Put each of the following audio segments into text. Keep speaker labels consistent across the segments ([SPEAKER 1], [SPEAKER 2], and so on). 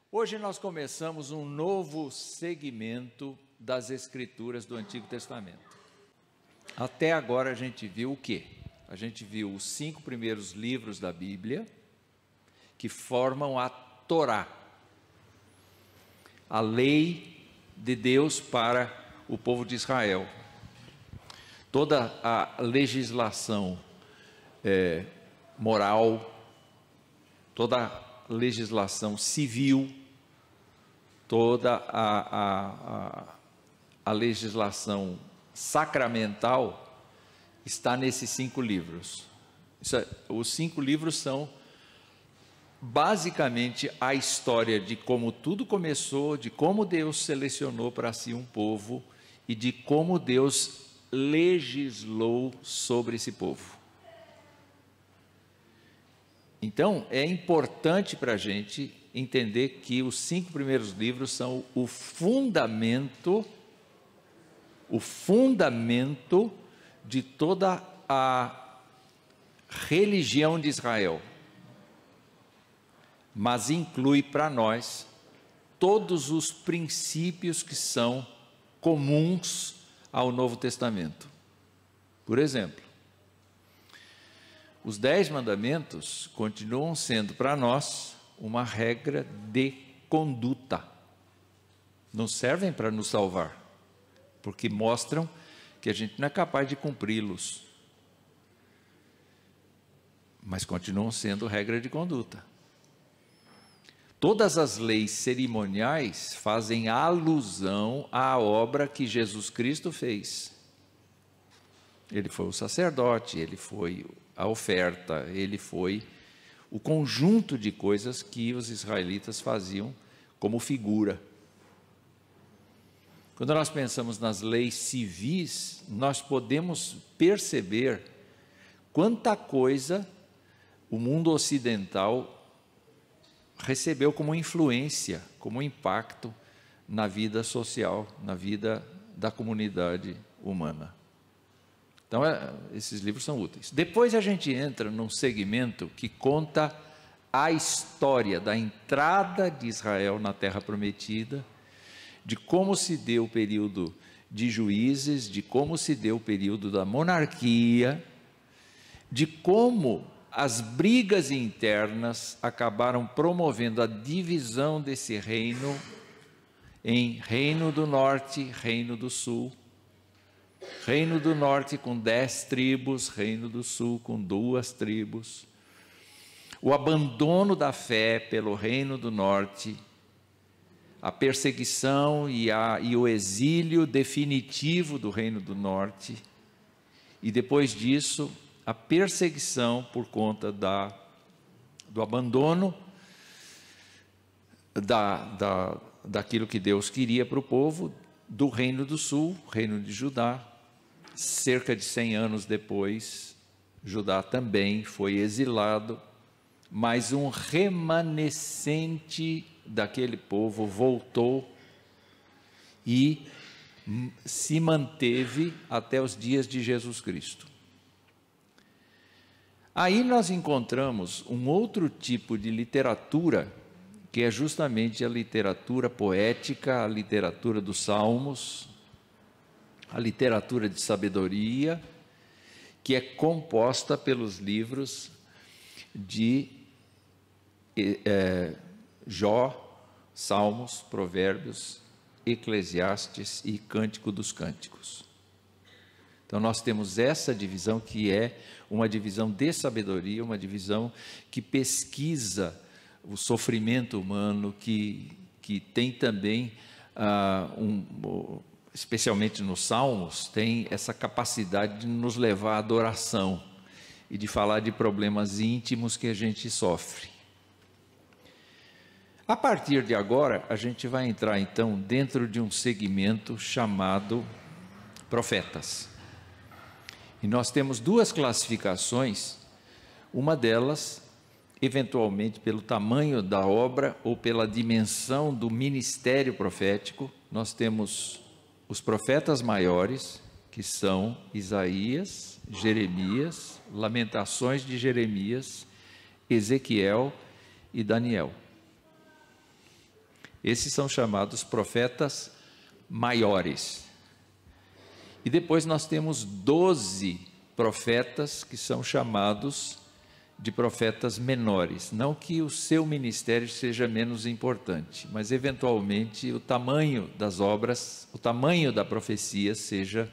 [SPEAKER 1] Hoje nós começamos um novo segmento das Escrituras do Antigo Testamento. Até agora a gente viu o quê? A gente viu os 5 primeiros livros da Bíblia, que formam a Torá, a lei de Deus para o povo de Israel. Toda a legislação moral, toda a legislação civil, toda a legislação sacramental está nesses 5 livros. Os 5 livros são basicamente a história de como tudo começou, de como Deus selecionou para si um povo e de como Deus legislou sobre esse povo. Então, é importante para a gente entender que os 5 primeiros livros são o fundamento de toda a religião de Israel. Mas inclui para nós todos os princípios que são comuns ao Novo Testamento. Por exemplo, os 10 mandamentos continuam sendo para nós uma regra de conduta. Não servem para nos salvar, porque mostram que a gente não é capaz de cumpri-los. Mas continuam sendo regra de conduta. Todas as leis cerimoniais fazem alusão à obra que Jesus Cristo fez. Ele foi o sacerdote, ele foi a oferta, ele foi o conjunto de coisas que os israelitas faziam como figura. Quando nós pensamos nas leis civis, nós podemos perceber quanta coisa o mundo ocidental recebeu como influência, como impacto na vida social, na vida da comunidade humana. Então, esses livros são úteis. Depois a gente entra num segmento que conta a história da entrada de Israel na Terra Prometida, de como se deu o período de juízes, de como se deu o período da monarquia, de como as brigas internas acabaram promovendo a divisão desse reino em Reino do Norte, Reino do Sul. Reino do Norte com 10 tribos, Reino do Sul com 2 tribos. O abandono da fé pelo Reino do Norte, a perseguição e o exílio definitivo do Reino do Norte, e depois disso, a perseguição por conta do abandono daquilo que Deus queria para o povo, do Reino do Sul, Reino de Judá. Cerca de 100 anos depois, Judá também foi exilado, mas um remanescente daquele povo voltou e se manteve até os dias de Jesus Cristo. Aí nós encontramos um outro tipo de literatura, que é justamente a literatura poética, a literatura dos salmos, a literatura de sabedoria, que é composta pelos livros de Jó, Salmos, Provérbios, Eclesiastes e Cântico dos Cânticos. Então nós temos essa divisão que é uma divisão de sabedoria, uma divisão que pesquisa o sofrimento humano, que tem também, especialmente nos Salmos, tem essa capacidade de nos levar à adoração e de falar de problemas íntimos que a gente sofre. A partir de agora, a gente vai entrar então dentro de um segmento chamado profetas. E nós temos 2 classificações, uma delas, eventualmente pelo tamanho da obra ou pela dimensão do ministério profético. Nós temos os profetas maiores, que são Isaías, Jeremias, Lamentações de Jeremias, Ezequiel e Daniel. Esses são chamados profetas maiores. E depois nós temos 12 profetas que são chamados de profetas menores. Não que o seu ministério seja menos importante, mas eventualmente o tamanho das obras, o tamanho da profecia seja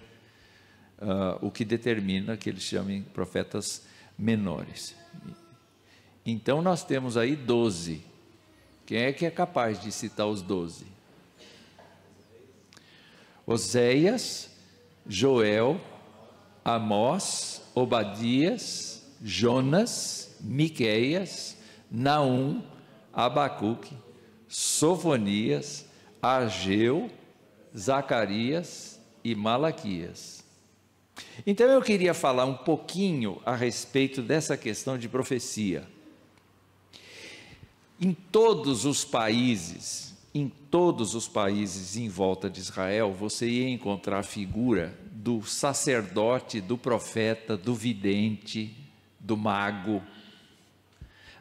[SPEAKER 1] o que determina que eles chamem profetas menores. Então nós temos aí 12. Quem é que é capaz de citar os 12? Oséias, Joel, Amós, Obadias, Jonas, Miqueias, Naum, Abacuque, Sofonias, Ageu, Zacarias e Malaquias. Então eu queria falar um pouquinho a respeito dessa questão de profecia. Em todos os países em volta de Israel, você ia encontrar a figura do sacerdote, do profeta, do vidente, do mago,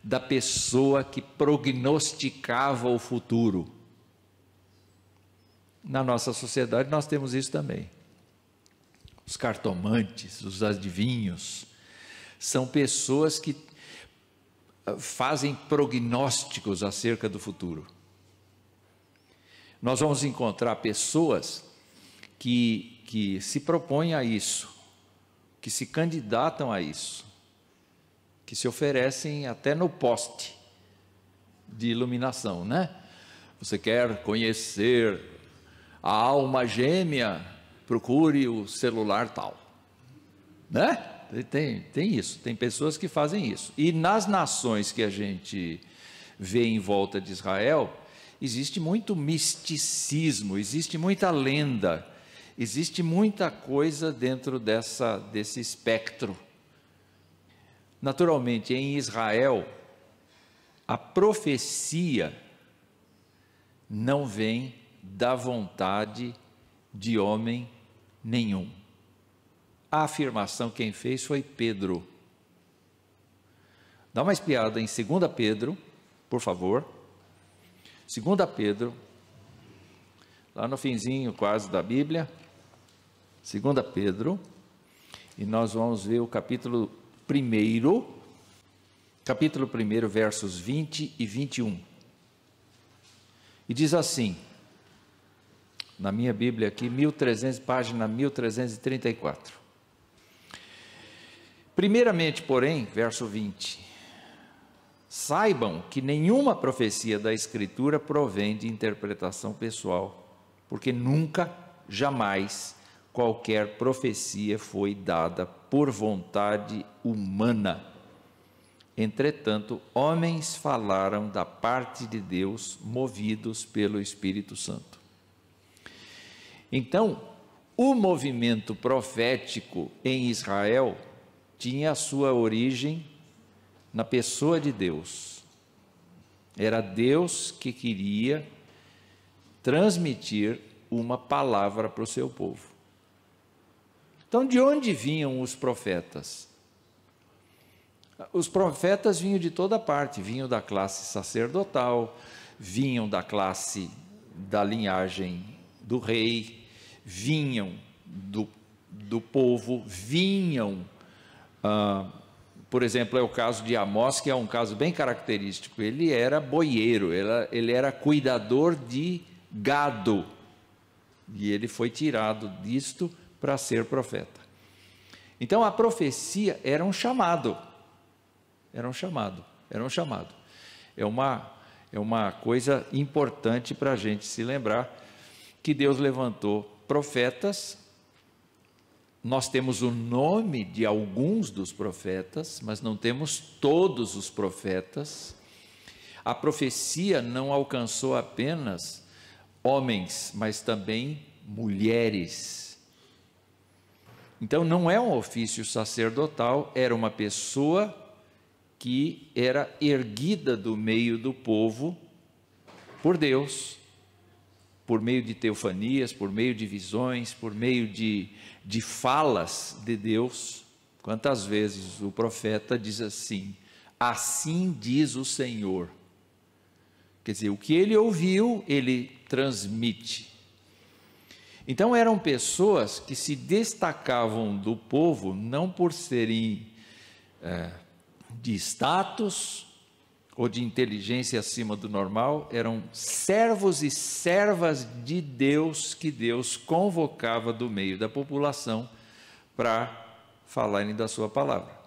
[SPEAKER 1] da pessoa que prognosticava o futuro. Na nossa sociedade nós temos isso também. Os cartomantes, os adivinhos, são pessoas que fazem prognósticos acerca do futuro. Nós vamos encontrar pessoas que se propõem a isso, que se candidatam a isso, que se oferecem até no poste de iluminação, né? Você quer conhecer a alma gêmea? Procure o celular tal, né? Tem isso, tem pessoas que fazem isso. E nas nações que a gente vê em volta de Israel, existe muito misticismo, existe muita lenda, existe muita coisa dentro desse espectro. Naturalmente, em Israel, a profecia não vem da vontade de homem nenhum. A afirmação quem fez foi Pedro. Dá uma espiada em 2 Pedro, por favor. 2 Pedro, lá no finzinho quase da Bíblia. 2 Pedro, e nós vamos ver o capítulo 1, versos 20 e 21. E diz assim, na minha Bíblia aqui, página 1334. Primeiramente, porém, verso 20, saibam que nenhuma profecia da Escritura provém de interpretação pessoal, porque nunca, jamais, qualquer profecia foi dada por vontade humana. Entretanto, homens falaram da parte de Deus, movidos pelo Espírito Santo. Então, o movimento profético em Israel tinha a sua origem na pessoa de Deus. Era Deus que queria transmitir uma palavra para o seu povo. Então, de onde vinham os profetas? Os profetas vinham de toda parte, vinham da classe sacerdotal, vinham da classe da linhagem do rei, vinham do povo, vinham, por exemplo, é o caso de Amós, que é um caso bem característico. Ele era boieiro, ele era cuidador de gado, e ele foi tirado disto para ser profeta. Então a profecia era um chamado. É uma coisa importante para a gente se lembrar que Deus levantou profetas. Nós temos o nome de alguns dos profetas, mas não temos todos os profetas. A profecia não alcançou apenas homens, mas também mulheres. Então não é um ofício sacerdotal, era uma pessoa que era erguida do meio do povo por Deus, por meio de teofanias, por meio de visões, por meio de falas de Deus. Quantas vezes o profeta diz assim: assim diz o Senhor. Quer dizer, o que ele ouviu, ele transmite. Então eram pessoas que se destacavam do povo, não por serem de status ou de inteligência acima do normal, eram servos e servas de Deus, que Deus convocava do meio da população para falarem da sua palavra.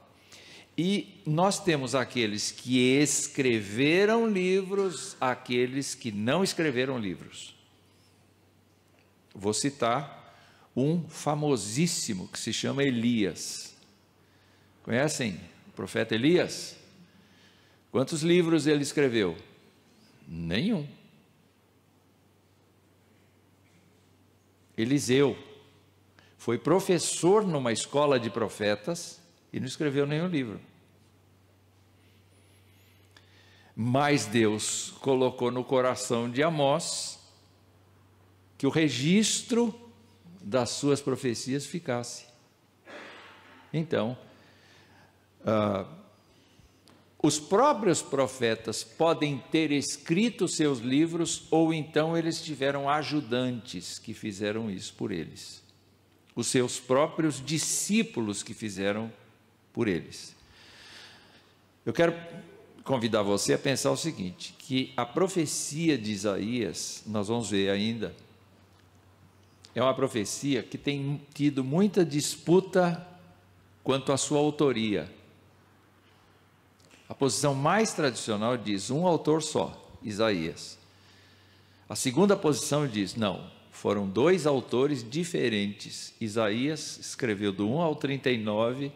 [SPEAKER 1] E nós temos aqueles que escreveram livros, aqueles que não escreveram livros. Vou citar um famosíssimo que se chama Elias. Conhecem o profeta Elias? Quantos livros ele escreveu? Nenhum. Eliseu foi professor numa escola de profetas e não escreveu nenhum livro. Mas Deus colocou no coração de Amós que o registro das suas profecias ficasse. Então, os próprios profetas podem ter escrito seus livros, ou então eles tiveram ajudantes que fizeram isso por eles. Os seus próprios discípulos que fizeram por eles. Eu quero convidar você a pensar o seguinte, que a profecia de Isaías, nós vamos ver ainda, é uma profecia que tem tido muita disputa quanto à sua autoria. A posição mais tradicional diz um autor só, Isaías. A segunda posição diz, não, foram dois autores diferentes. Isaías escreveu do 1 ao 39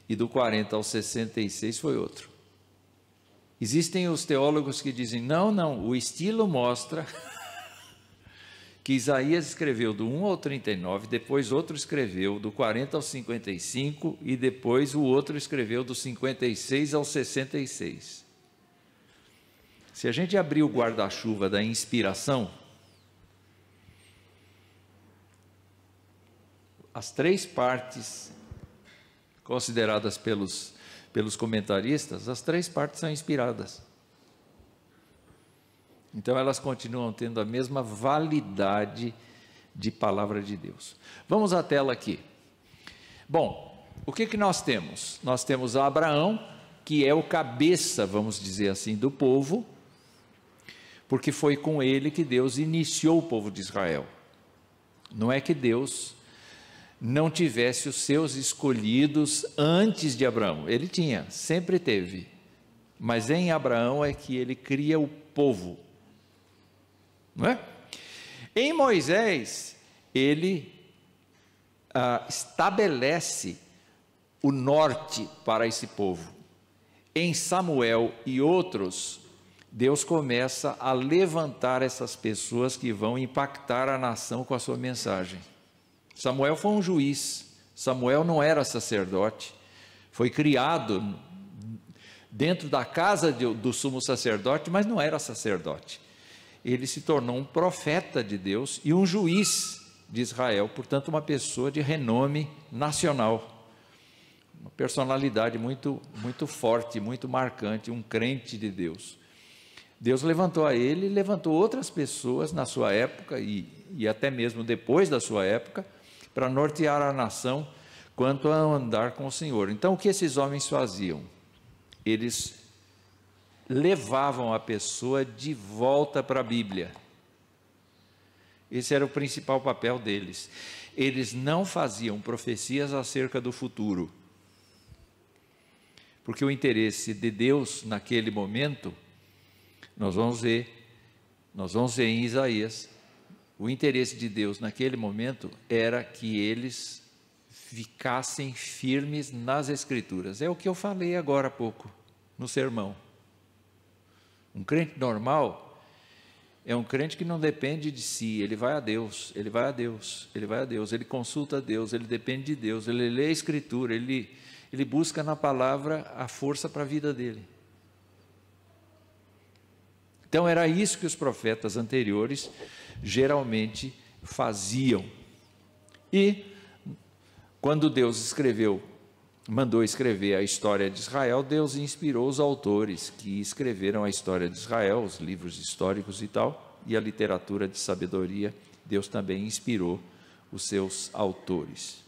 [SPEAKER 1] e do 40 ao 66 foi outro. Existem os teólogos que dizem, não, o estilo mostra que Isaías escreveu do 1 ao 39, depois outro escreveu do 40 ao 55 e depois o outro escreveu do 56 ao 66. Se a gente abrir o guarda-chuva da inspiração, as três partes consideradas pelos comentaristas, as três partes são inspiradas. Então elas continuam tendo a mesma validade de palavra de Deus. Vamos à tela aqui. Bom, o que nós temos? Nós temos Abraão, que é o cabeça, vamos dizer assim, do povo, porque foi com ele que Deus iniciou o povo de Israel. Não é que Deus não tivesse os seus escolhidos antes de Abraão. Ele tinha, sempre teve. Mas em Abraão é que ele cria o povo. Não é? Em Moisés, ele estabelece o norte para esse povo. Em Samuel e outros, Deus começa a levantar essas pessoas que vão impactar a nação com a sua mensagem. Samuel foi um juiz, Samuel não era sacerdote, foi criado dentro da casa do sumo sacerdote, mas não era sacerdote. Ele se tornou um profeta de Deus e um juiz de Israel, portanto uma pessoa de renome nacional, uma personalidade muito forte, muito marcante, um crente de Deus. Deus levantou a ele e levantou outras pessoas na sua época e até mesmo depois da sua época, para nortear a nação quanto a andar com o Senhor. Então o que esses homens faziam? Eles levavam a pessoa de volta para a Bíblia. Esse era o principal papel deles. Eles não faziam profecias acerca do futuro, porque o interesse de Deus naquele momento, nós vamos ver em Isaías, o interesse de Deus naquele momento era que eles ficassem firmes nas Escrituras. É o que eu falei agora há pouco, no sermão. Um crente normal é um crente que não depende de si, ele vai a Deus, ele vai a Deus, ele vai a Deus, ele consulta a Deus, ele depende de Deus, ele lê a Escritura, ele busca na palavra a força para a vida dele. Então era isso que os profetas anteriores geralmente faziam. E quando Deus escreveu mandou escrever a história de Israel, Deus inspirou os autores que escreveram a história de Israel, os livros históricos e tal, e a literatura de sabedoria, Deus também inspirou os seus autores.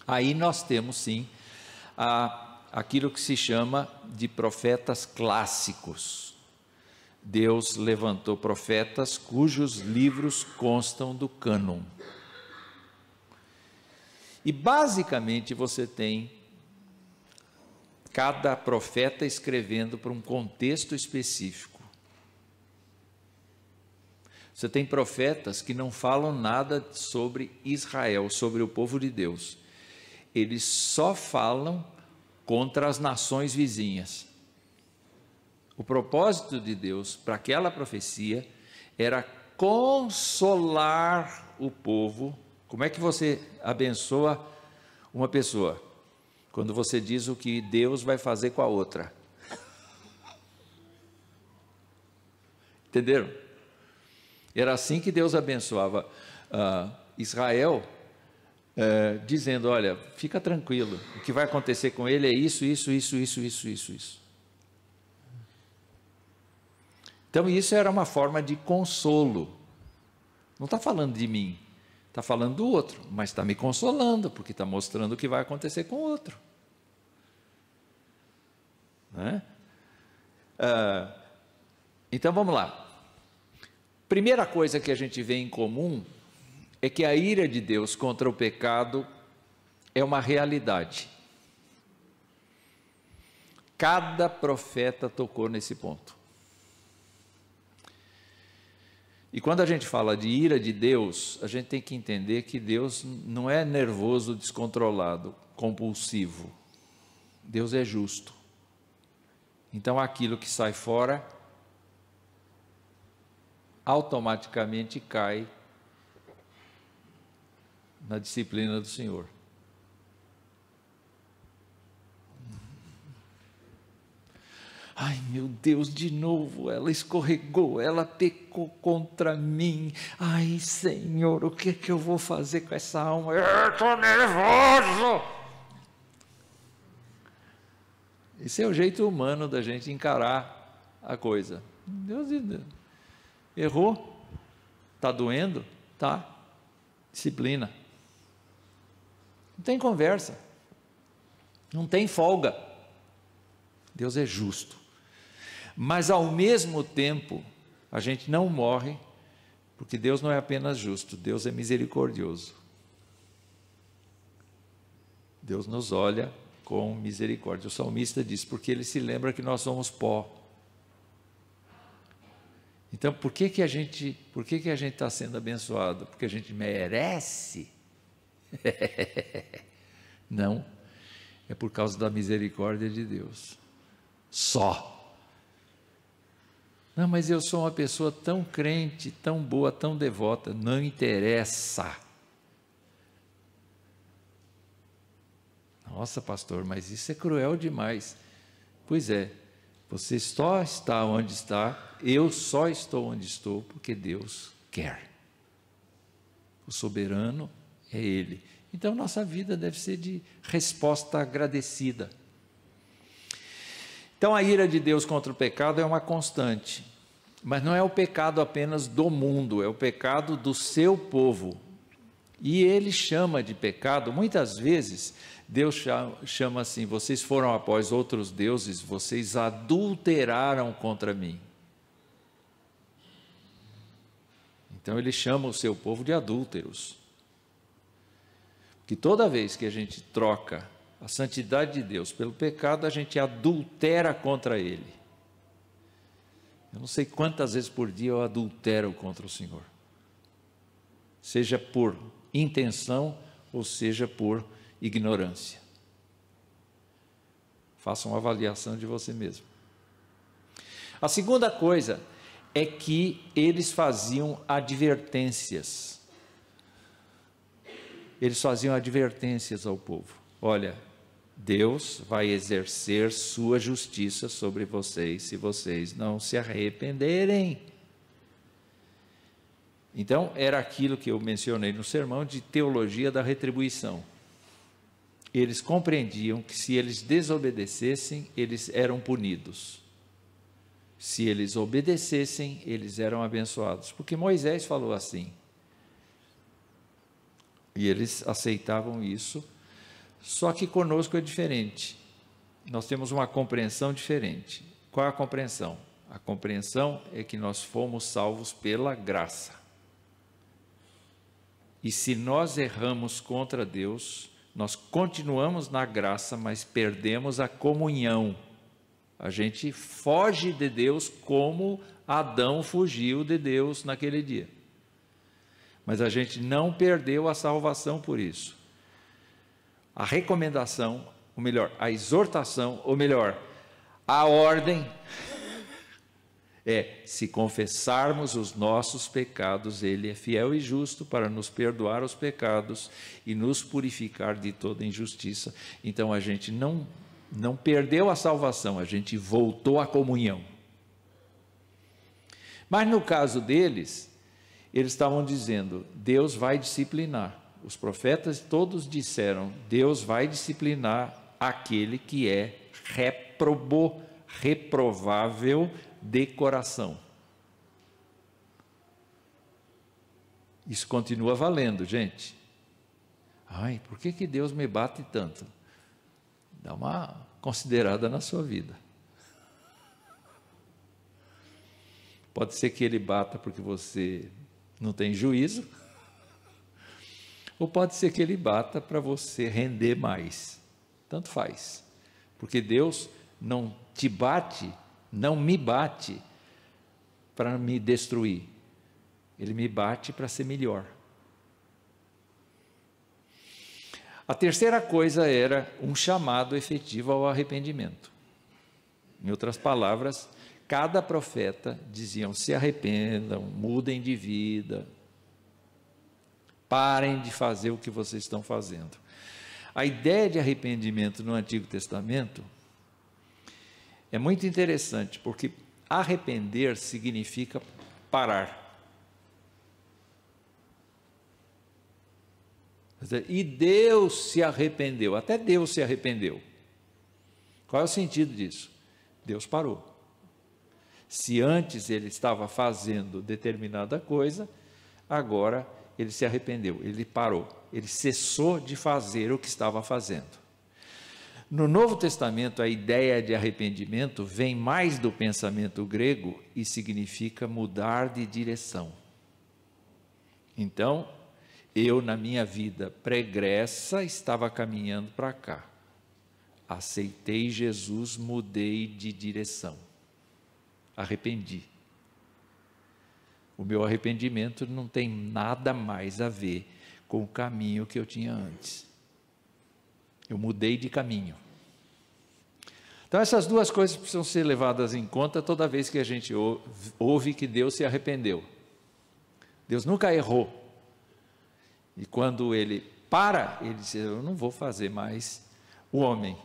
[SPEAKER 1] Aí nós temos sim aquilo que se chama de profetas clássicos. Deus levantou profetas cujos livros constam do cânon. E basicamente você tem cada profeta escrevendo para um contexto específico. Você tem profetas que não falam nada sobre Israel, sobre o povo de Deus. Eles só falam contra as nações vizinhas. O propósito de Deus para aquela profecia era consolar o povo. Como é que você abençoa uma pessoa? Quando você diz o que Deus vai fazer com a outra. Entenderam? Era assim que Deus abençoava Israel, dizendo, olha, fica tranquilo, o que vai acontecer com ele é isso. Então isso era uma forma de consolo. Não está falando de mim, está falando do outro, mas está me consolando, porque está mostrando o que vai acontecer com o outro. Né? Então vamos lá. Primeira coisa que a gente vê em comum é que a ira de Deus contra o pecado é uma realidade. Cada profeta tocou nesse ponto. E quando a gente fala de ira de Deus, a gente tem que entender que Deus não é nervoso, descontrolado, compulsivo. Deus é justo. Então aquilo que sai fora automaticamente cai na disciplina do Senhor. Ai, meu Deus, de novo, ela escorregou, ela pecou contra mim. Ai, Senhor, o que eu vou fazer com essa alma? Eu estou nervoso. Esse é o jeito humano da gente encarar a coisa. Deus, errou? Está doendo? Tá. Disciplina. Não tem conversa. Não tem folga. Deus é justo. Mas ao mesmo tempo, a gente não morre, porque Deus não é apenas justo, Deus é misericordioso. Deus nos olha com misericórdia. O salmista diz, porque ele se lembra que nós somos pó. Então, por que a gente está sendo abençoado? Porque a gente merece? Não, é por causa da misericórdia de Deus. Só. Não, mas eu sou uma pessoa tão crente, tão boa, tão devota. Não interessa. Nossa, pastor, mas isso é cruel demais. Pois é, você só está onde está, eu só estou onde estou, porque Deus quer. O soberano é Ele. Então, nossa vida deve ser de resposta agradecida. Então, a ira de Deus contra o pecado é uma constante, mas não é o pecado apenas do mundo, é o pecado do seu povo. E Ele chama de pecado, muitas vezes, Deus chama assim, vocês foram após outros deuses, vocês adulteraram contra mim. Então, Ele chama o seu povo de adúlteros. Que toda vez que a gente troca a santidade de Deus pelo pecado, a gente adultera contra Ele. Eu não sei quantas vezes por dia eu adultero contra o Senhor. Seja por intenção ou seja por ignorância. Faça uma avaliação de você mesmo. A segunda coisa é que eles faziam advertências. Eles faziam advertências ao povo. Olha, Deus vai exercer sua justiça sobre vocês se vocês não se arrependerem. Então, era aquilo que eu mencionei no sermão de teologia da retribuição. eles compreendiam que se eles desobedecessem, eles eram punidos. Se eles obedecessem, eles eram abençoados. Porque Moisés falou assim. E eles aceitavam isso. Só que conosco é diferente. Nós temos uma compreensão diferente. Qual é a compreensão? A compreensão é que nós fomos salvos pela graça. E se nós erramos contra Deus, nós continuamos na graça, mas perdemos a comunhão. A gente foge de Deus como Adão fugiu de Deus naquele dia. Mas a gente não perdeu a salvação por isso. A recomendação, ou melhor, a exortação, ou melhor, a ordem é: se confessarmos os nossos pecados, Ele é fiel e justo para nos perdoar os pecados e nos purificar de toda injustiça. Então a gente não perdeu a salvação, a gente voltou à comunhão. Mas no caso deles, eles estavam dizendo: Deus vai disciplinar. Os profetas todos disseram: Deus vai disciplinar aquele que é reprovável de coração. Isso continua valendo, gente. Ai, por que Deus me bate tanto? Dá uma considerada na sua vida. Pode ser que Ele bata porque você não tem juízo, ou pode ser que Ele bata para você render mais. Tanto faz, porque Deus não te bate, não me bate para me destruir. Ele me bate para ser melhor. A terceira coisa era um chamado efetivo ao arrependimento. Em outras palavras, cada profeta diziam: se arrependam, mudem de vida, parem de fazer o que vocês estão fazendo. A ideia de arrependimento no Antigo Testamento é muito interessante, porque arrepender significa parar. E Deus se arrependeu, até Deus se arrependeu. Qual é o sentido disso? Deus parou. Se antes ele estava fazendo determinada coisa, agora ele se arrependeu, ele parou, ele cessou de fazer o que estava fazendo. No Novo Testamento, a ideia de arrependimento vem mais do pensamento grego e significa mudar de direção. Então, eu, na minha vida pregressa, estava caminhando para cá. Aceitei Jesus, mudei de direção. Arrependi. O meu arrependimento não tem nada mais a ver com o caminho que eu tinha antes. Eu mudei de caminho. Então essas duas coisas precisam ser levadas em conta toda vez que a gente ouve que Deus se arrependeu. Deus nunca errou. E quando Ele para, Ele diz: eu não vou fazer mais o homem.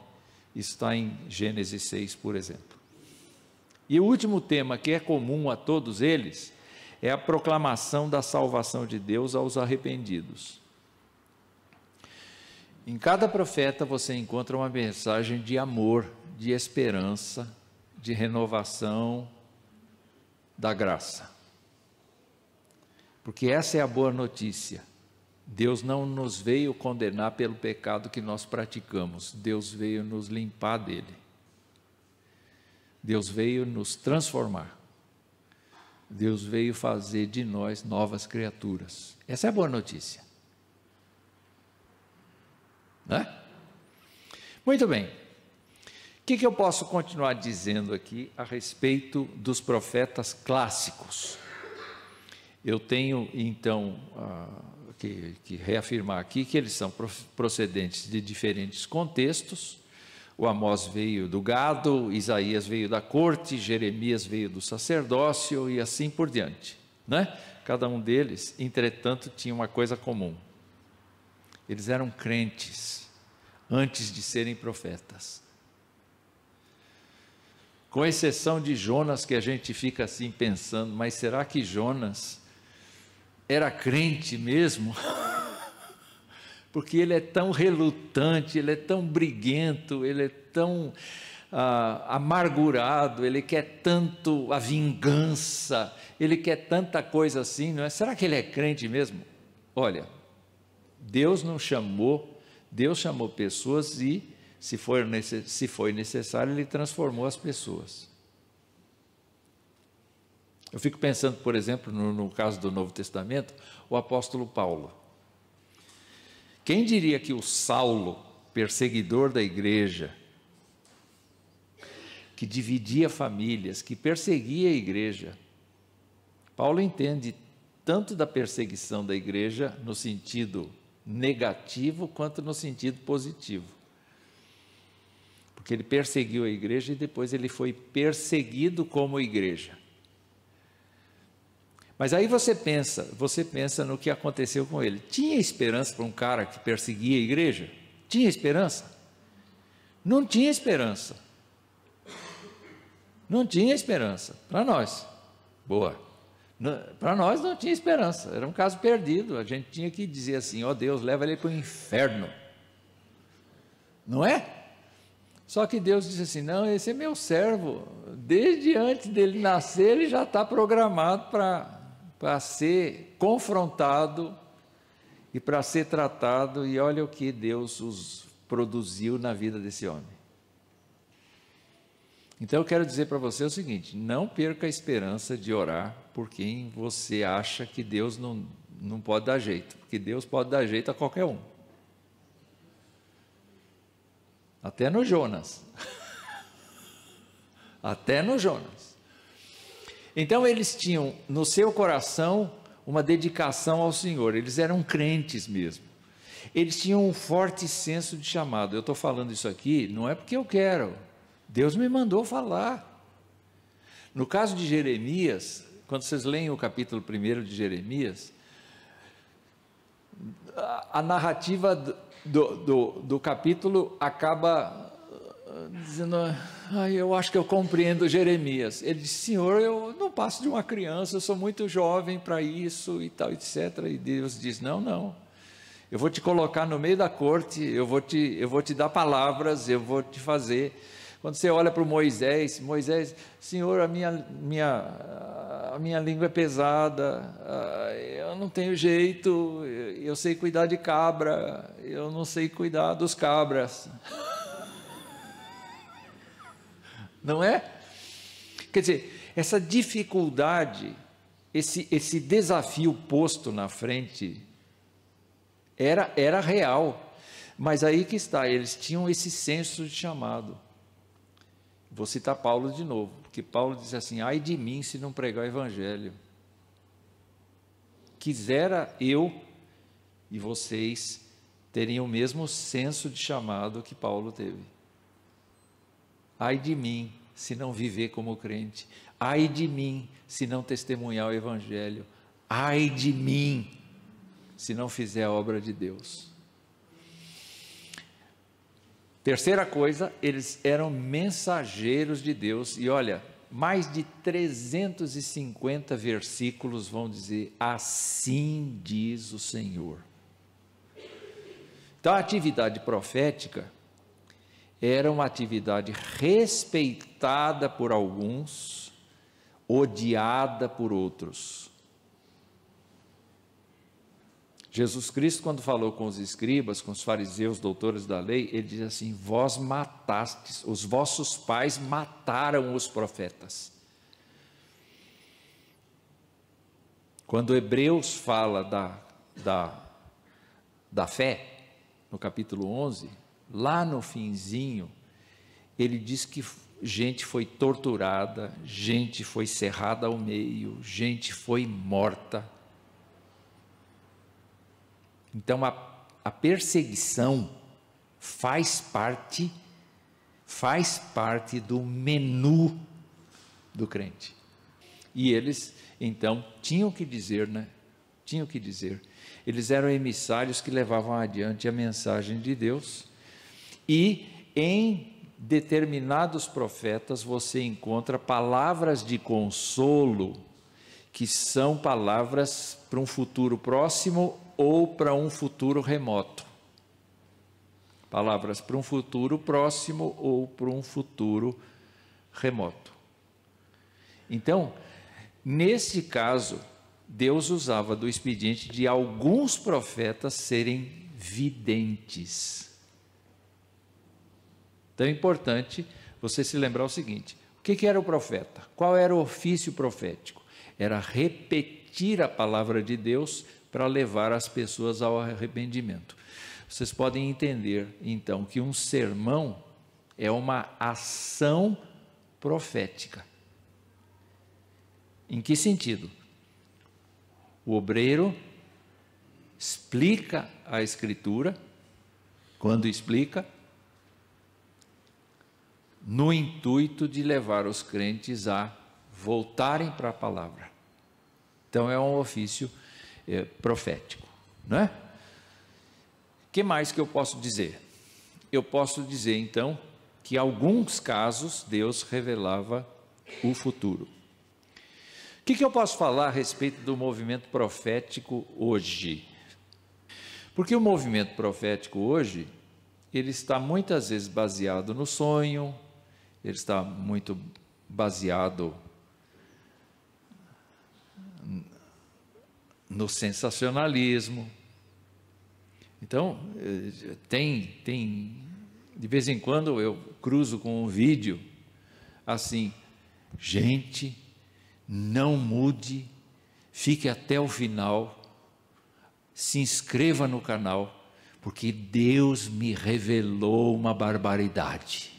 [SPEAKER 1] Isso está em Gênesis 6, por exemplo. E o último tema, que é comum a todos eles, é a proclamação da salvação de Deus aos arrependidos. Em cada profeta você encontra uma mensagem de amor, de esperança, de renovação da graça. Porque essa é a boa notícia. Deus não nos veio condenar pelo pecado que nós praticamos. Deus veio nos limpar dele. Deus veio nos transformar. Deus veio fazer de nós novas criaturas. Essa é a boa notícia. Né? Muito bem. O que eu posso continuar dizendo aqui a respeito dos profetas clássicos? Eu tenho, então, que reafirmar aqui que eles são procedentes de diferentes contextos. O Amós veio do gado, Isaías veio da corte, Jeremias veio do sacerdócio e assim por diante, né? Cada um deles, entretanto, tinha uma coisa comum: eles eram crentes antes de serem profetas. Com exceção de Jonas, que a gente fica assim pensando: mas será que Jonas era crente mesmo? porque ele é tão relutante, ele é tão briguento, ele é tão amargurado, ele quer tanto a vingança, ele quer tanta coisa assim, não é? Será que ele é crente mesmo? Olha, Deus chamou pessoas e, se foi necessário, ele transformou as pessoas. Eu fico pensando, por exemplo, no caso do Novo Testamento, o apóstolo Paulo. Quem diria que o Saulo, perseguidor da igreja, que dividia famílias, que perseguia a igreja, Paulo entende tanto da perseguição da igreja no sentido negativo quanto no sentido positivo. Porque ele perseguiu a igreja e depois ele foi perseguido como igreja. Mas aí você pensa no que aconteceu com ele. Tinha esperança para um cara que perseguia a igreja? Tinha esperança? Não tinha esperança. Não tinha esperança para nós. Boa. Para nós não tinha esperança, era um caso perdido. A gente tinha que dizer assim: ó Deus, leva ele para o inferno. Não é? Só que Deus disse assim: não, esse é meu servo. Desde antes dele nascer, ele já está programado para ser confrontado e para ser tratado, e olha o que Deus os produziu na vida desse homem. Então eu quero dizer para você o seguinte: não perca a esperança de orar por quem você acha que Deus não pode dar jeito, porque Deus pode dar jeito a qualquer um, até no Jonas, até no Jonas. Então eles tinham no seu coração uma dedicação ao Senhor, eles eram crentes mesmo, eles tinham um forte senso de chamado. Eu estou falando isso aqui, não é porque eu quero, Deus me mandou falar. No caso de Jeremias, quando vocês leem o capítulo 1 de Jeremias, a narrativa do capítulo acaba dizendo: eu acho que eu compreendo Jeremias. Ele diz: Senhor, eu não passo de uma criança, eu sou muito jovem para isso e tal, etc. E Deus diz: não, eu vou te colocar no meio da corte, eu vou te dar palavras, eu vou te fazer. Quando você olha para o Moisés, Senhor, a minha língua é pesada, eu não tenho jeito, eu sei cuidar de cabra, eu não sei cuidar dos cabras. Não é? Quer dizer, essa dificuldade, esse desafio posto na frente, era real, mas aí que está, eles tinham esse senso de chamado. Vou citar Paulo de novo, porque Paulo diz assim: ai de mim se não pregar o evangelho. Quisera eu e vocês terem o mesmo senso de chamado que Paulo teve. Ai de mim se não viver como crente. Ai de mim se não testemunhar o evangelho. Ai de mim se não fizer a obra de Deus. Terceira coisa, eles eram mensageiros de Deus, e olha, mais de 350 versículos vão dizer: assim diz o Senhor. Então a atividade profética era uma atividade respeitada por alguns, odiada por outros. Jesus Cristo, quando falou com os escribas, com os fariseus, doutores da lei, ele diz assim: vós matastes, os vossos pais mataram os profetas. Quando Hebreus fala da fé, no capítulo 11, lá no finzinho, ele diz que gente foi torturada, gente foi cerrada ao meio, gente foi morta. Então a perseguição faz parte do menu do crente. E eles então tinham que dizer, eles eram emissários que levavam adiante a mensagem de Deus, e em determinados profetas você encontra palavras de consolo, que são palavras para um futuro próximo ou para um futuro remoto. palavras para um futuro próximo ou para um futuro remoto. Então, nesse caso, Deus usava do expediente de alguns profetas serem videntes. Então é importante você se lembrar o seguinte: o que era o profeta? Qual era o ofício profético? Era repetir a palavra de Deus para levar as pessoas ao arrependimento. Vocês podem entender, então, que um sermão é uma ação profética. Em que sentido? O obreiro explica a Escritura, quando explica, no intuito de levar os crentes a voltarem para a palavra. Então é um ofício profético, não é? O que mais que eu posso dizer? Eu posso dizer então que em alguns casos Deus revelava o futuro. O que eu posso falar a respeito do movimento profético hoje? Porque o movimento profético hoje, ele está muitas vezes baseado no sonho, ele está muito baseado no sensacionalismo. Então, de vez em quando eu cruzo com um vídeo assim: gente, não mude, fique até o final, se inscreva no canal, porque Deus me revelou uma barbaridade.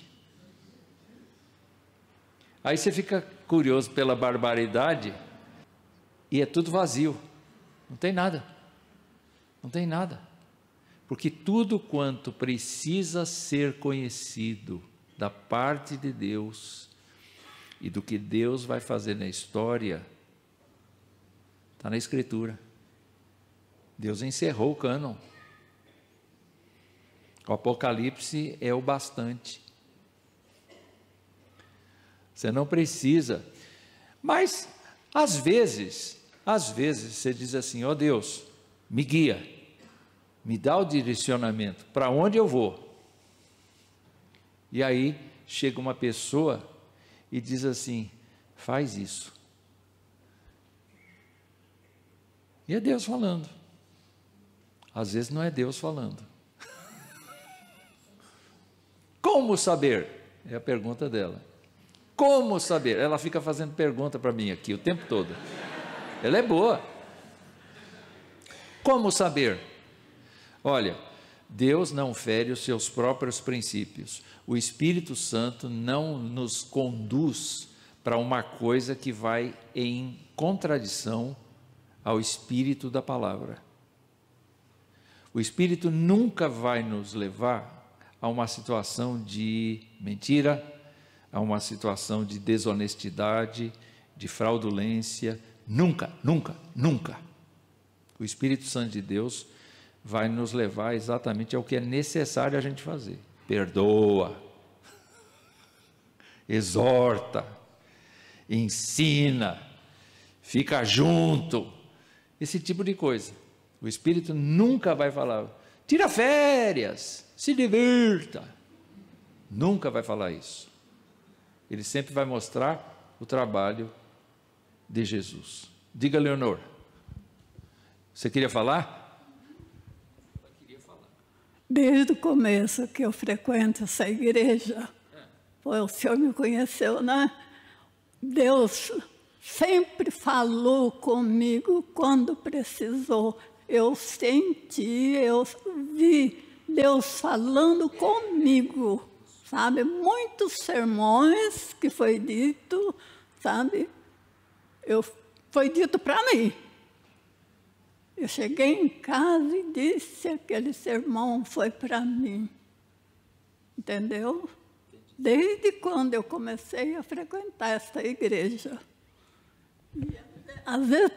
[SPEAKER 1] Aí você fica curioso pela barbaridade e é tudo vazio, não tem nada, porque tudo quanto precisa ser conhecido da parte de Deus e do que Deus vai fazer na história, está na Escritura. Deus encerrou o cânon. O Apocalipse é o bastante. Você não precisa. Mas, às vezes você diz assim: ó Deus, me guia, me dá o direcionamento, para onde eu vou? E aí, chega uma pessoa e diz assim: faz isso. E é Deus falando. Às vezes não é Deus falando. Como saber? É a pergunta dela. Como saber? Ela fica fazendo pergunta para mim aqui o tempo todo. Ela é boa. Como saber? Olha, Deus não fere os seus próprios princípios. O Espírito Santo não nos conduz para uma coisa que vai em contradição ao Espírito da palavra. O Espírito nunca vai nos levar a uma situação de mentira, a uma situação de desonestidade, de fraudulência. Nunca, nunca, nunca. O Espírito Santo de Deus vai nos levar exatamente ao que é necessário a gente fazer. Perdoa, exorta, ensina, fica junto, esse tipo de coisa. O Espírito nunca vai falar: tira férias, se divirta. Nunca vai falar isso. Ele sempre vai mostrar o trabalho de Jesus. Diga, Leonor, você queria falar?
[SPEAKER 2] Desde o começo que eu frequento essa igreja, o senhor me conheceu, né? Deus sempre falou comigo quando precisou. Eu senti, eu vi Deus falando comigo, sabe? Muitos sermões que foi dito, sabe? Foi dito para mim. Eu cheguei em casa e disse: aquele sermão foi para mim. Entendeu? Desde quando eu comecei a frequentar essa igreja. E, às vezes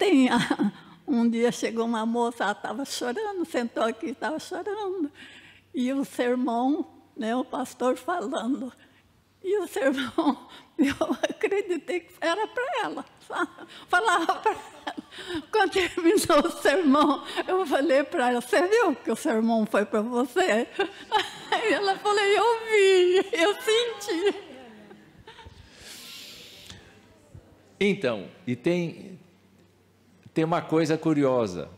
[SPEAKER 2] um dia chegou uma moça, ela estava chorando, sentou aqui, estava chorando. E o sermão, né, o pastor falando. E o sermão, eu acreditei que era para ela, sabe? Falava para ela. Quando terminou o sermão, eu falei para ela: você viu que o sermão foi para você? Aí Ela falou, eu vi, eu senti.
[SPEAKER 1] Então, e tem uma coisa curiosa.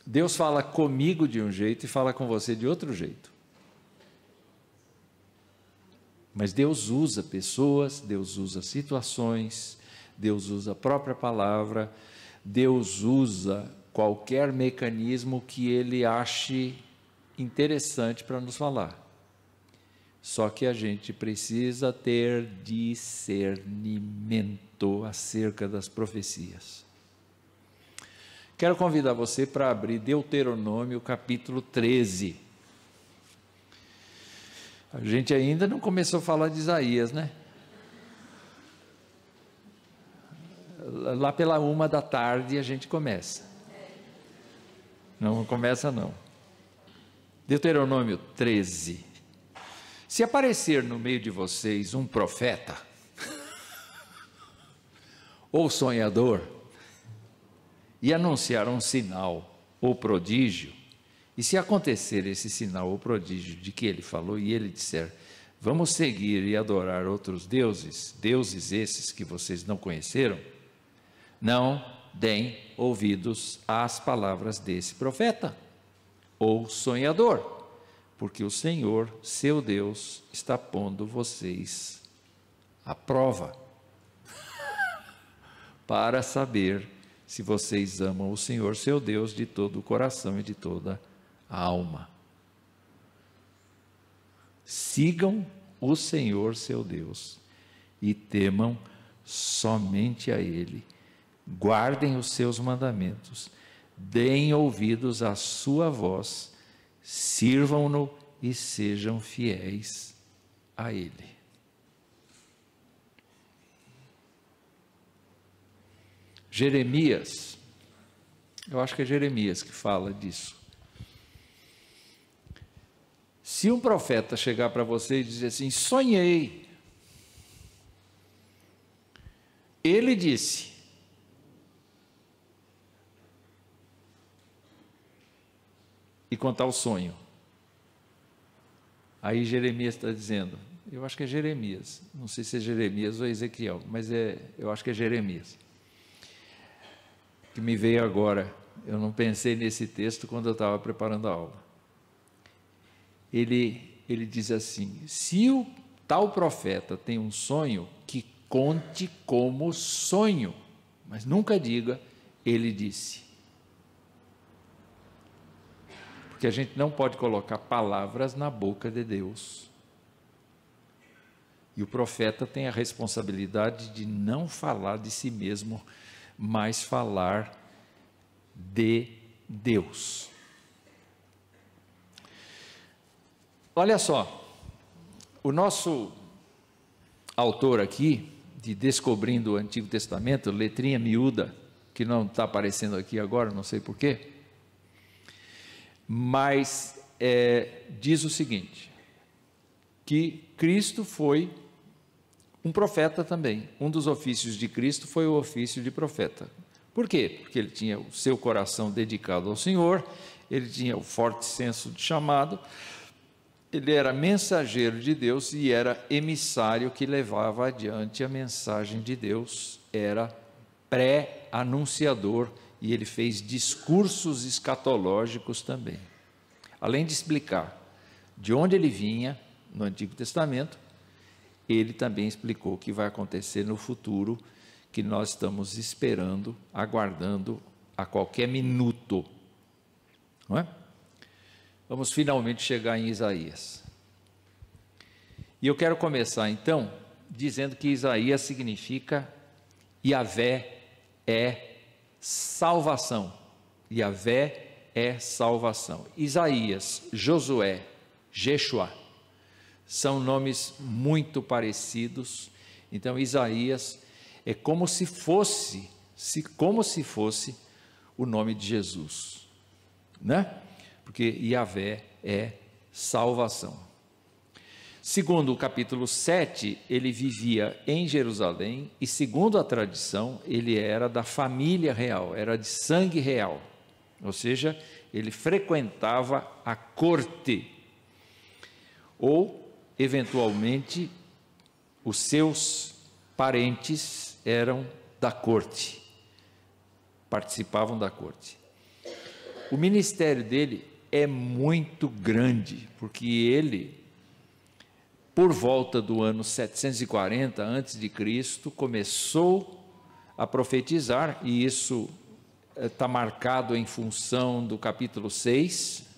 [SPEAKER 1] Deus fala comigo de um jeito e fala com você de outro jeito. Mas Deus usa pessoas, Deus usa situações, Deus usa a própria palavra, Deus usa qualquer mecanismo que Ele ache interessante para nos falar. Só que a gente precisa ter discernimento acerca das profecias. Quero convidar você para abrir Deuteronômio capítulo 13. A gente ainda não começou a falar de Isaías, né? Lá pela 13h a gente começa. Não começa não. Deuteronômio 13. Se aparecer no meio de vocês um profeta, ou sonhador, e anunciar um sinal ou prodígio, e se acontecer esse sinal ou prodígio de que ele falou, e ele disser, vamos seguir e adorar outros deuses, deuses esses que vocês não conheceram, não deem ouvidos às palavras desse profeta, ou sonhador, porque o Senhor, seu Deus, está pondo vocês à prova, para saber se vocês amam o Senhor, seu Deus, de todo o coração e de toda a alma. Sigam o Senhor, seu Deus, e temam somente a Ele. Guardem os seus mandamentos, deem ouvidos à sua voz, sirvam-no e sejam fiéis a Ele. Jeremias, eu acho que é Jeremias que fala disso. Se um profeta chegar para você e dizer assim, sonhei, ele disse, e contar o sonho, aí Jeremias está dizendo, eu acho que é Jeremias, não sei se é Jeremias ou Ezequiel, mas eu acho que é Jeremias, que me veio agora, eu não pensei nesse texto quando eu estava preparando a aula. Ele diz assim, se o tal profeta tem um sonho, que conte como sonho, mas nunca diga, ele disse. Porque a gente não pode colocar palavras na boca de Deus. E o profeta tem a responsabilidade de não falar de si mesmo, mas falar de Deus. Olha só, o nosso autor aqui, de Descobrindo o Antigo Testamento, letrinha miúda, que não está aparecendo aqui agora, não sei porquê, mas diz o seguinte, que Cristo foi um profeta também, um dos ofícios de Cristo foi o ofício de profeta. Por quê? Porque ele tinha o seu coração dedicado ao Senhor, ele tinha o forte senso de chamado, ele era mensageiro de Deus e era emissário que levava adiante a mensagem de Deus, era pré-anunciador e ele fez discursos escatológicos também. Além de explicar de onde ele vinha no Antigo Testamento, ele também explicou o que vai acontecer no futuro, que nós estamos esperando, aguardando a qualquer minuto. Não é? Vamos finalmente chegar em Isaías. E eu quero começar então, dizendo que Isaías significa Yahvé é salvação. Yahvé é salvação. Isaías, Josué, Jeshua, são nomes muito parecidos. Então Isaías é como se fosse o nome de Jesus, né? Porque Yahvé é salvação. Segundo o capítulo 7, ele vivia em Jerusalém e, segundo a tradição, ele era da família real, era de sangue real, ou seja, ele frequentava a corte. ou, eventualmente, os seus parentes eram da corte, participavam da corte. O ministério dele é muito grande, porque ele, por volta do ano 740 a.C., começou a profetizar, e isso está marcado em função do capítulo 6,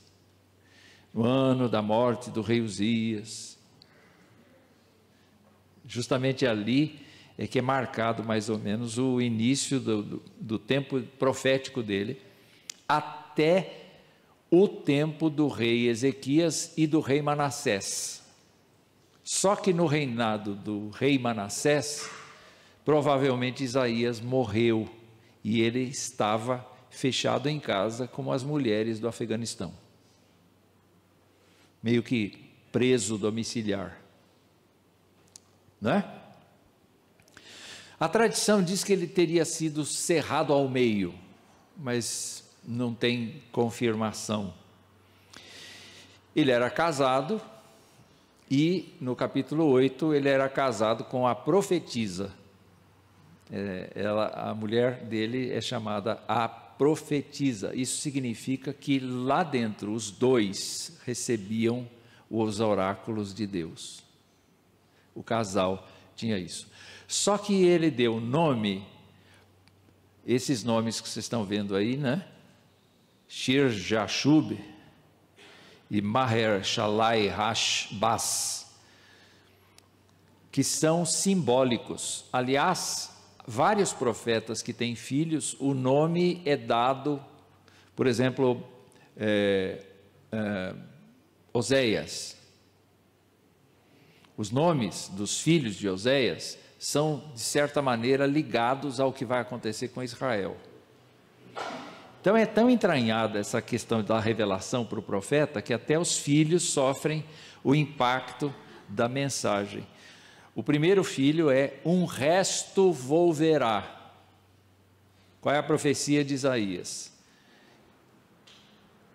[SPEAKER 1] no ano da morte do rei Uzias. Justamente ali é que é marcado mais ou menos o início do tempo profético dele, até o tempo do rei Ezequias e do rei Manassés. Só que no reinado do rei Manassés, provavelmente Isaías morreu, e ele estava fechado em casa como as mulheres do Afeganistão, meio que preso domiciliar, não é? A tradição diz que ele teria sido cerrado ao meio, mas não tem confirmação. Ele era casado, e no capítulo 8 ele era casado com a profetisa. A mulher dele é chamada a profetisa. Isso significa que lá dentro os dois recebiam os oráculos de Deus. O casal tinha isso. Só que ele deu nome, esses nomes que vocês estão vendo aí, né? Shir-Jashub e Maher-Shalai-Hash-Baz, que são simbólicos. Aliás, vários profetas que têm filhos, o nome é dado, por exemplo, Oséias. Os nomes dos filhos de Oséias são, de certa maneira, ligados ao que vai acontecer com Israel. Então é tão entranhada essa questão da revelação para o profeta, que até os filhos sofrem o impacto da mensagem. O primeiro filho é: um resto volverá. Qual é a profecia de Isaías?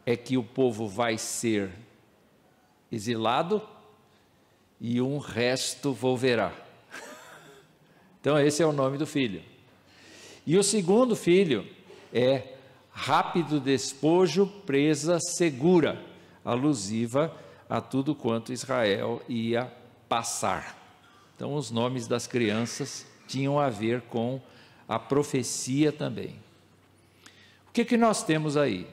[SPEAKER 1] É que o povo vai ser exilado e um resto volverá. Então esse é o nome do filho. E o segundo filho é: rápido despojo, presa segura, alusiva a tudo quanto Israel ia passar. Então os nomes das crianças tinham a ver com a profecia também. O que nós temos aí?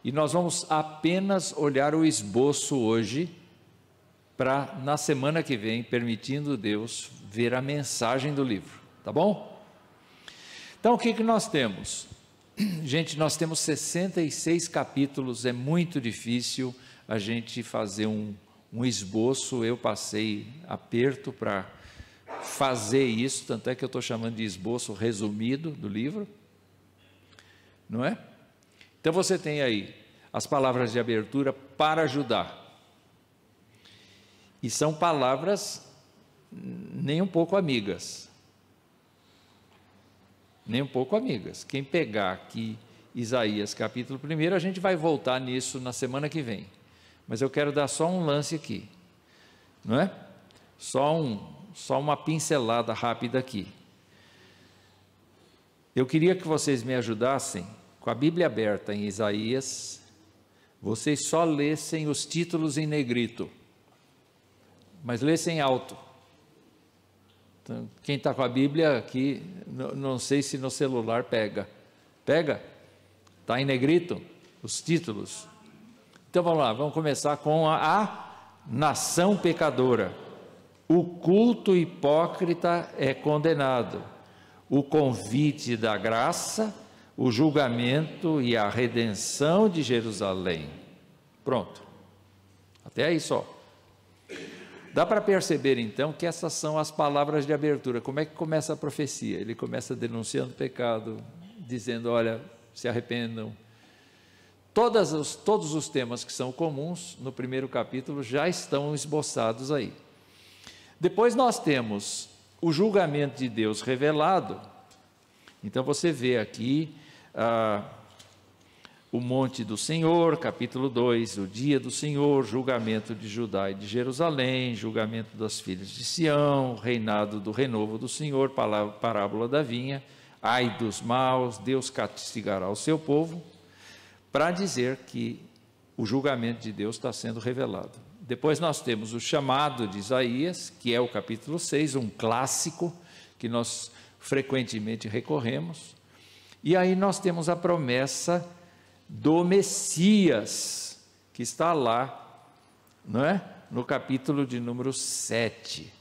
[SPEAKER 1] E nós vamos apenas olhar o esboço hoje, para na semana que vem, permitindo Deus, ver a mensagem do livro, tá bom? Então o que nós temos? Gente, nós temos 66 capítulos, é muito difícil a gente fazer um esboço. Eu passei aperto para fazer isso, tanto é que eu estou chamando de esboço resumido do livro, não é? Então você tem aí as palavras de abertura para ajudar, e são palavras nem um pouco amigas, Quem pegar aqui Isaías capítulo 1, a gente vai voltar nisso na semana que vem, mas eu quero dar só um lance aqui, não é? Só uma pincelada rápida aqui. Eu queria que vocês me ajudassem, com a Bíblia aberta em Isaías, vocês só lessem os títulos em negrito, mas lessem alto. Então, quem está com a Bíblia aqui, não sei se no celular pega. Pega? Está em negrito os títulos? Então vamos lá, vamos começar com a nação pecadora. O culto hipócrita é condenado. O convite da graça, o julgamento e a redenção de Jerusalém. Pronto. Até aí só. Dá para perceber então que essas são as palavras de abertura. Como é que começa a profecia? Ele começa denunciando o pecado, dizendo: olha, se arrependam. Todos os temas que são comuns no primeiro capítulo já estão esboçados aí. Depois nós temos o julgamento de Deus revelado. Então você vê aqui o monte do Senhor, capítulo 2, o dia do Senhor, julgamento de Judá e de Jerusalém, julgamento das filhas de Sião, reinado do renovo do Senhor, parábola da vinha, ai dos maus, Deus castigará o seu povo, para dizer que o julgamento de Deus está sendo revelado. Depois nós temos o chamado de Isaías, que é o capítulo 6, um clássico que nós frequentemente recorremos, e aí nós temos a promessa do Messias, que está lá, não é? No capítulo de número 7.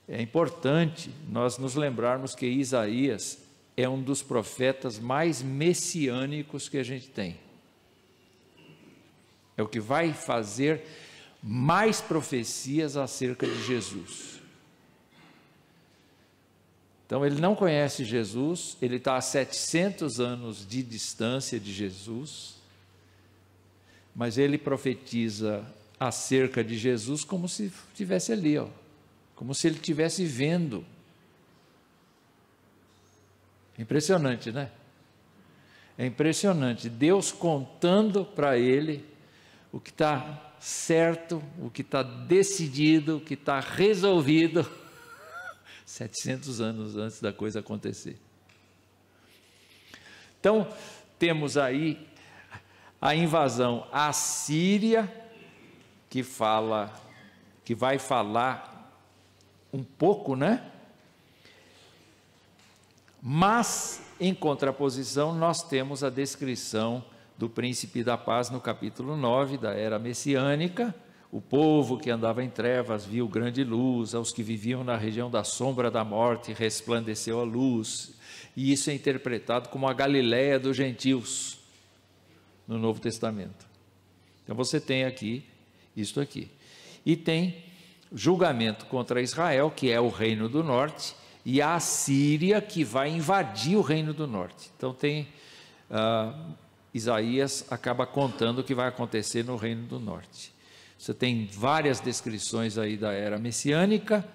[SPEAKER 1] É importante nós nos lembrarmos que Isaías é um dos profetas mais messiânicos que a gente tem. É o que vai fazer mais profecias acerca de Jesus. Então ele não conhece Jesus, ele está a 700 anos de distância de Jesus, mas ele profetiza acerca de Jesus como se estivesse ali, como se ele estivesse vendo. Impressionante, né? É impressionante, Deus contando para ele o que está certo, o que está decidido, o que está resolvido, 700 anos antes da coisa acontecer. Então, temos aí a invasão assíria, que vai falar um pouco, né? Mas, em contraposição, nós temos a descrição do príncipe da paz no capítulo 9, da era messiânica. O povo que andava em trevas viu grande luz, aos que viviam na região da sombra da morte resplandeceu a luz. E isso é interpretado como a Galileia dos gentios, no Novo Testamento. Então você tem aqui, isto aqui. E tem julgamento contra Israel, que é o reino do norte, e a Assíria, que vai invadir o reino do norte. Então tem, Isaías acaba contando o que vai acontecer no reino do norte. Você tem várias descrições aí da era messiânica,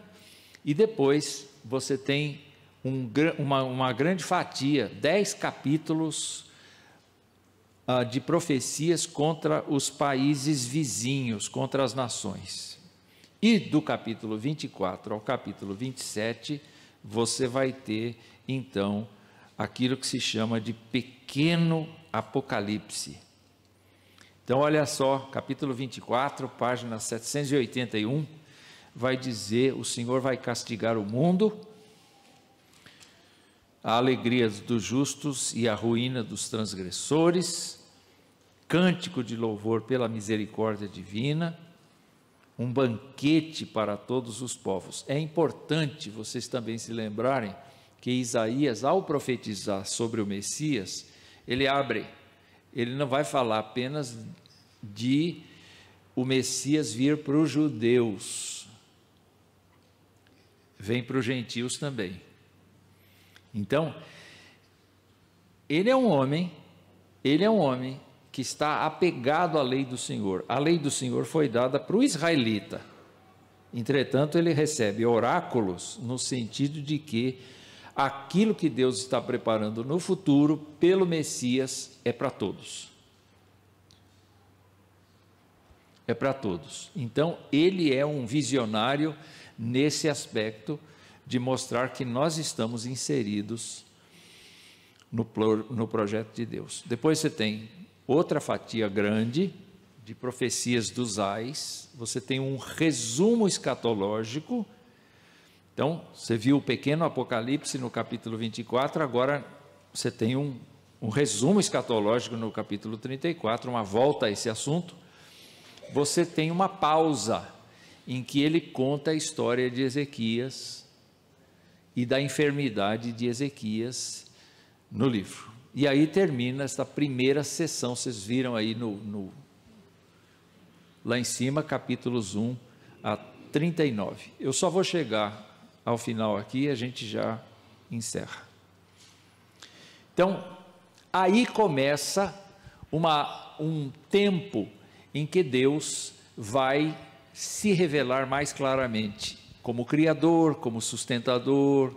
[SPEAKER 1] e depois você tem uma grande fatia, 10 capítulos de profecias contra os países vizinhos, contra as nações. E do capítulo 24 ao capítulo 27, você vai ter, então, aquilo que se chama de pequeno Apocalipse. Então, olha só, capítulo 24, página 781, vai dizer: o Senhor vai castigar o mundo, a alegria dos justos e a ruína dos transgressores, cântico de louvor pela misericórdia divina, um banquete para todos os povos. É importante vocês também se lembrarem que Isaías, ao profetizar sobre o Messias, ele não vai falar apenas de o Messias vir para os judeus, vem para os gentios também. Então, ele é um homem que está apegado à lei do Senhor. A lei do Senhor foi dada para o israelita. Entretanto, ele recebe oráculos no sentido de que aquilo que Deus está preparando no futuro pelo Messias é para todos. É para todos. Então, ele é um visionário nesse aspecto de mostrar que nós estamos inseridos no projeto de Deus. Depois você tem outra fatia grande de profecias dos ais, você tem um resumo escatológico. Então, você viu o pequeno Apocalipse no capítulo 24, agora você tem um resumo escatológico no capítulo 34, uma volta a esse assunto. Você tem uma pausa em que ele conta a história de Ezequias e da enfermidade de Ezequias no livro. E aí termina esta primeira sessão, vocês viram aí lá em cima, capítulos 1 a 39. Eu só vou chegar ao final aqui e a gente já encerra. Então, aí começa um tempo em que Deus vai se revelar mais claramente como Criador, como sustentador,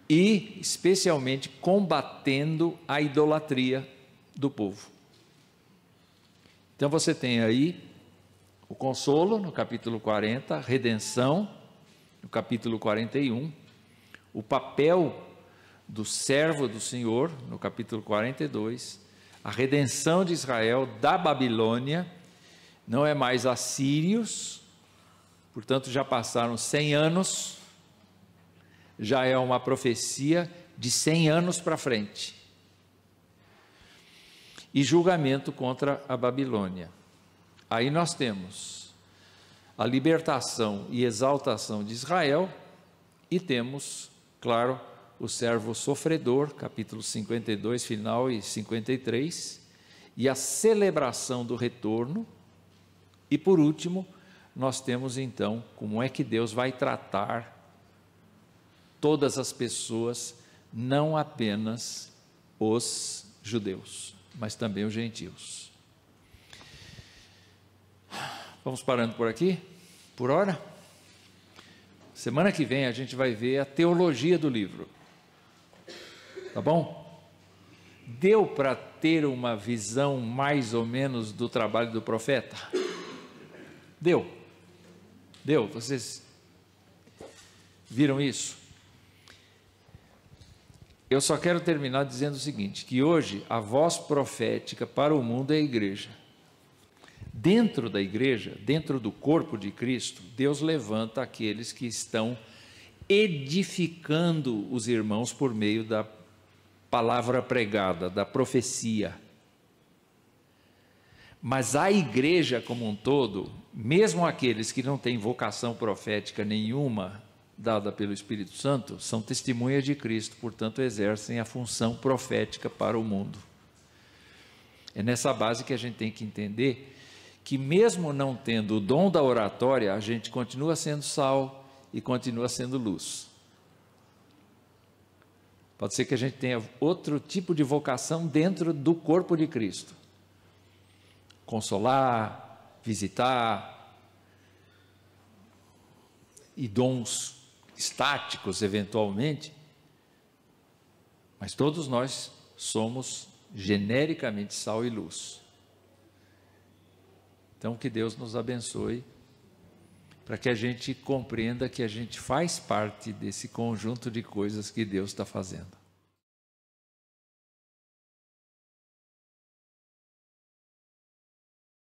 [SPEAKER 1] e especialmente combatendo a idolatria do povo. Então você tem aí o consolo no capítulo 40, redenção no capítulo 41, o papel do servo do Senhor no capítulo 42, a redenção de Israel da Babilônia, não é mais assírios, portanto já passaram 100 anos, já é uma profecia de 100 anos para frente. E julgamento contra a Babilônia. Aí nós temos a libertação e exaltação de Israel e temos, claro, o servo sofredor, capítulo 52, final, e 53, e a celebração do retorno. E por último, nós temos então como é que Deus vai tratar todas as pessoas, não apenas os judeus, mas também os gentios. Vamos parando por aqui, por hora? Semana que vem a gente vai ver a teologia do livro. Tá bom? Deu para ter uma visão mais ou menos do trabalho do profeta? Deu. Vocês viram isso? Eu só quero terminar dizendo o seguinte, que hoje a voz profética para o mundo é a igreja. Dentro da igreja, dentro do corpo de Cristo, Deus levanta aqueles que estão edificando os irmãos por meio da palavra pregada, da profecia. Mas a igreja como um todo, mesmo aqueles que não têm vocação profética nenhuma dada pelo Espírito Santo, são testemunhas de Cristo, portanto exercem a função profética para o mundo. É nessa base que a gente tem que entender que mesmo não tendo o dom da oratória, a gente continua sendo sal e continua sendo luz. Pode ser que a gente tenha outro tipo de vocação dentro do corpo de Cristo. Consolar, visitar, e dons estáticos eventualmente, mas todos nós somos genericamente sal e luz. Então que Deus nos abençoe, para que a gente compreenda que a gente faz parte desse conjunto de coisas que Deus está fazendo.